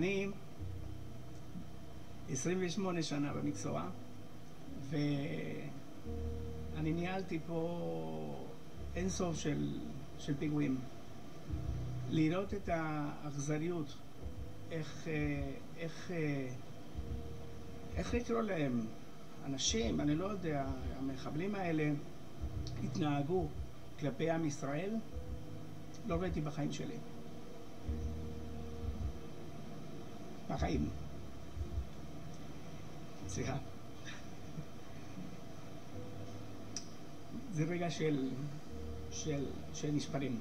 אני 28 שנה במקצוע, ואני ניהלתי פה אינסוף של פיגועים. לראות את האכזריות, איך לקרוא להם, אנשים, אני לא יודע, המחבלים האלה התנהגו כלפי עם ישראל, לא ראיתי בחיים שלי. בחיים. סליחה. זה רגע של נשברים.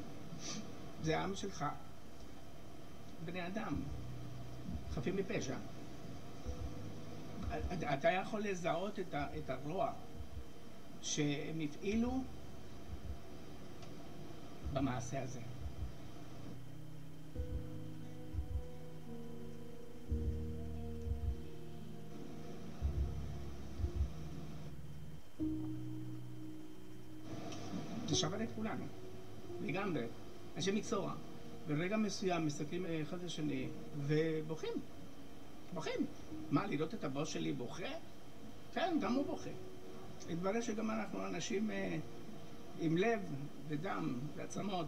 זה העם שלך. בני אדם. חפים מפשע. אתה יכול לזהות את הרוע שהם הפעילו במעשה הזה. זה שבר את כולנו, לגמרי. אנשי מקצוע, ברגע מסוים מסתכלים אחד לשני ובוכים. בוכים. מה, לראות את הבוס שלי בוכה? כן, גם הוא בוכה. התברר שגם אנחנו אנשים עם לב ודם ועצמות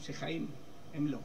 שחיים, הם לא.